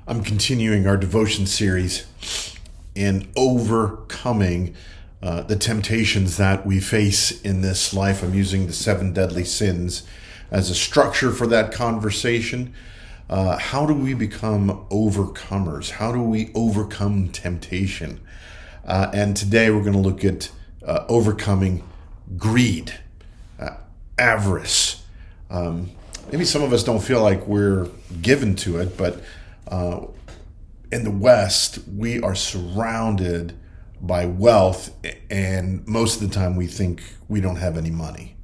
I'm continuing our devotion series in overcoming the temptations that we face in this life. I'm using the 7 deadly sins as a structure for that conversation. How do we become overcomers? How do we overcome temptation? And today we're going to look at overcoming greed, avarice. Maybe some of us don't feel like we're given to it, but in the West, we are surrounded by wealth, and most of the time we think we don't have any money,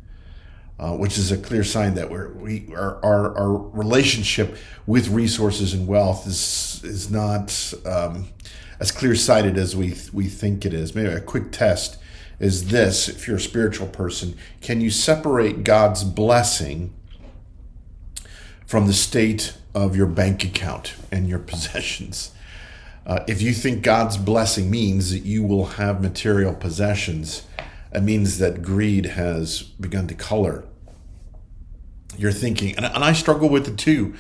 which is a clear sign that our relationship with resources and wealth is not as clear-sighted as we think it is. Maybe a quick test is this: if you're a spiritual person, can you separate God's blessing from the state of your bank account and your possessions? If you think God's blessing means that you will have material possessions, it means that greed has begun to color your thinking. And I struggle with it too.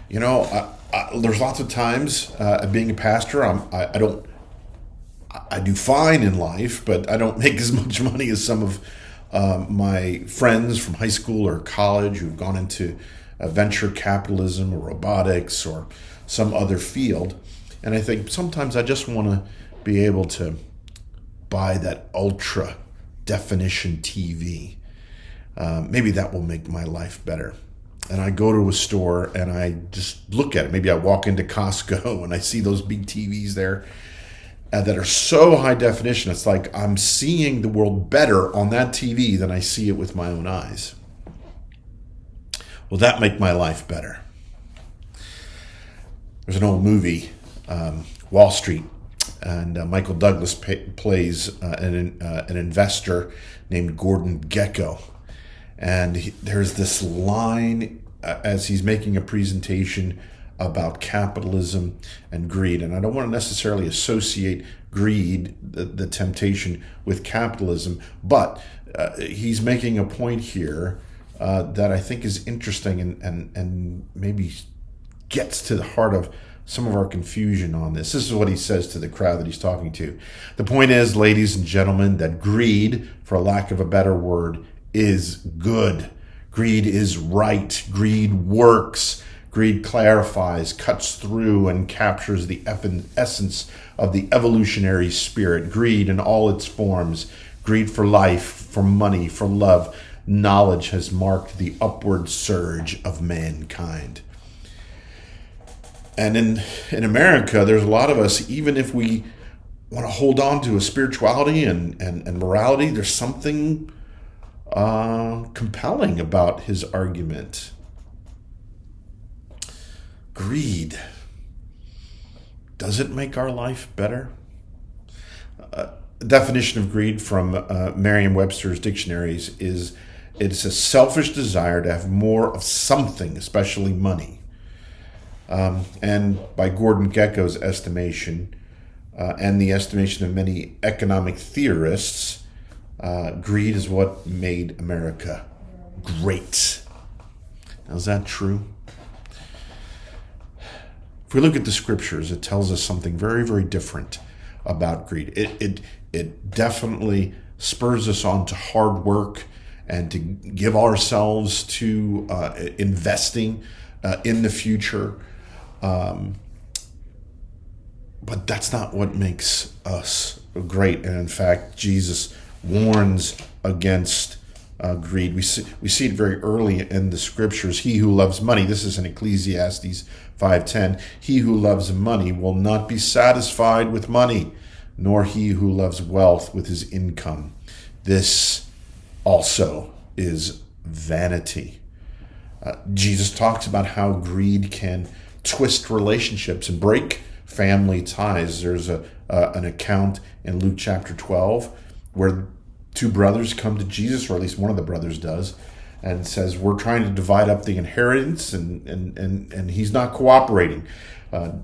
You know, there's lots of times being a pastor, I do fine in life, but I don't make as much money as some of my friends from high school or college who've gone into venture capitalism or robotics or some other field. And I think sometimes I just want to be able to buy that ultra definition TV. Maybe that will make my life better. And I go to a store and I just look at it. Maybe I walk into Costco and I see those big TVs there that are so high definition. It's like I'm seeing the world better on that TV than I see it with my own eyes. Will that make my life better? There's an old movie, Wall Street, and Michael Douglas plays an investor named Gordon Gekko. And there's this line as he's making a presentation about capitalism and greed. And I don't want to necessarily associate greed, the temptation, with capitalism, but he's making a point here that I think is interesting and maybe gets to the heart of some of our confusion on this. This is what he says to the crowd that he's talking to. The point is, ladies and gentlemen, that greed, for lack of a better word, is good. Greed is right. Greed works. Greed clarifies, cuts through, and captures the essence of the evolutionary spirit. Greed in all its forms. Greed for life, for money, for love. Knowledge has marked the upward surge of mankind. And in America, there's a lot of us, even if we want to hold on to a spirituality and morality, there's something compelling about his argument. Greed. Does it make our life better? Definition of greed from Merriam-Webster's dictionaries is it's a selfish desire to have more of something, especially money. And by Gordon Gekko's estimation, and the estimation of many economic theorists, greed is what made America great. Now, is that true? If we look at the scriptures, it tells us something very, very different about greed. It definitely spurs us on to hard work and to give ourselves to investing in the future. But that's not what makes us great. And in fact, Jesus warns against greed. We see it very early in the scriptures. He who loves money, this is in Ecclesiastes 5:10, he who loves money will not be satisfied with money, nor he who loves wealth with his income. This also is vanity. Jesus talks about how greed can twist relationships and break family ties. There's an account in Luke chapter 12 where 2 brothers come to Jesus, or at least one of the brothers does, and says, we're trying to divide up the inheritance, and he's not cooperating.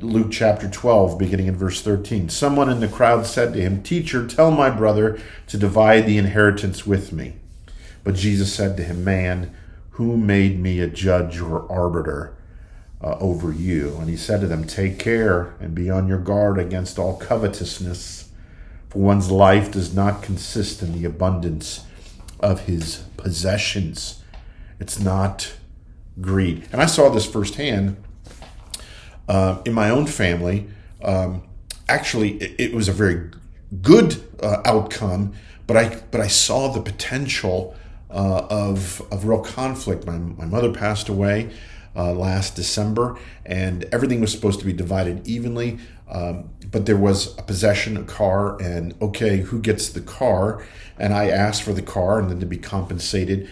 Luke chapter 12, beginning in verse 13. Someone in the crowd said to him, Teacher, tell my brother to divide the inheritance with me. But Jesus said to him, Man, who made me a judge or arbiter over you. And he said to them, take care and be on your guard against all covetousness, for one's life does not consist in the abundance of his possessions. It's not greed. And I saw this firsthand in my own family. Actually, it was a very good outcome, but I saw the potential of real conflict. My mother passed away last December, and everything was supposed to be divided evenly. But there was a possession, a car, and okay, who gets the car? And I asked for the car, and then to be compensated,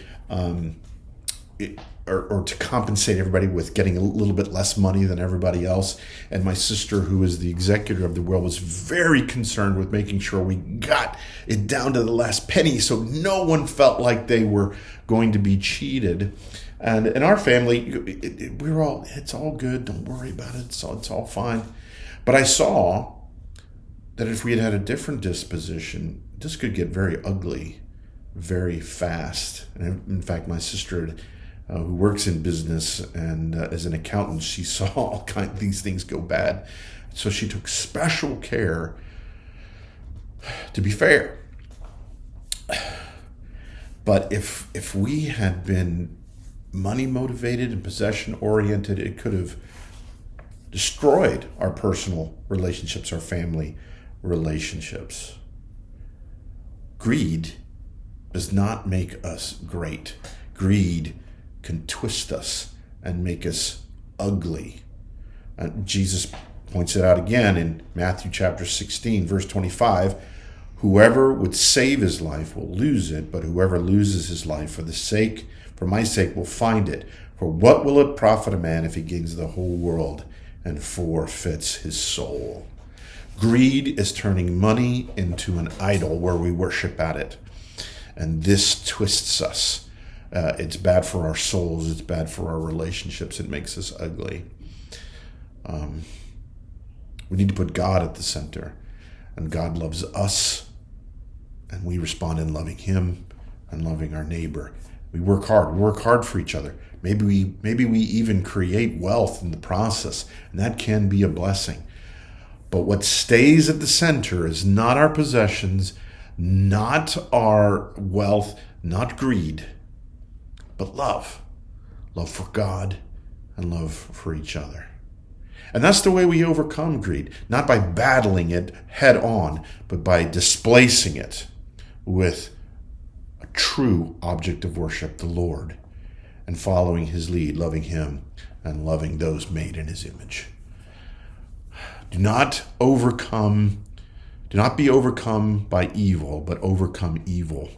or to compensate everybody with getting a little bit less money than everybody else. And my sister, who is the executor of the will, was very concerned with making sure we got it down to the last penny, so no one felt like they were going to be cheated. And in our family, we were all, it's all good, don't worry about it, it's all fine. But I saw that if we had had a different disposition, this could get very ugly very fast. And in fact, my sister, who works in business and as an accountant, she saw all kinds of these things go bad. So she took special care to be fair. But if we had been money motivated and possession oriented, it could have destroyed our personal relationships, our family relationships. Greed does not make us great. Greed can twist us and make us ugly. Jesus points it out again in Matthew chapter 16, verse 25. Whoever would save his life will lose it, but whoever loses his life for my sake will find it. For what will it profit a man if he gains the whole world and forfeits his soul? Greed is turning money into an idol where we worship at it. And this twists us. It's bad for our souls. It's bad for our relationships. It makes us ugly. We need to put God at the center. And God loves us. And we respond in loving him and loving our neighbor. We work hard. We work hard for each other. Maybe we even create wealth in the process. And that can be a blessing. But what stays at the center is not our possessions, not our wealth, not greed, but love. Love for God and love for each other. And that's the way we overcome greed, not by battling it head on, but by displacing it with a true object of worship, the Lord, and following his lead, loving him and loving those made in his image. Do not be overcome by evil, but overcome evil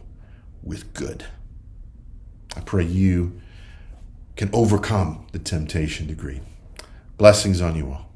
with good. I pray you can overcome the temptation to greed. Blessings on you all.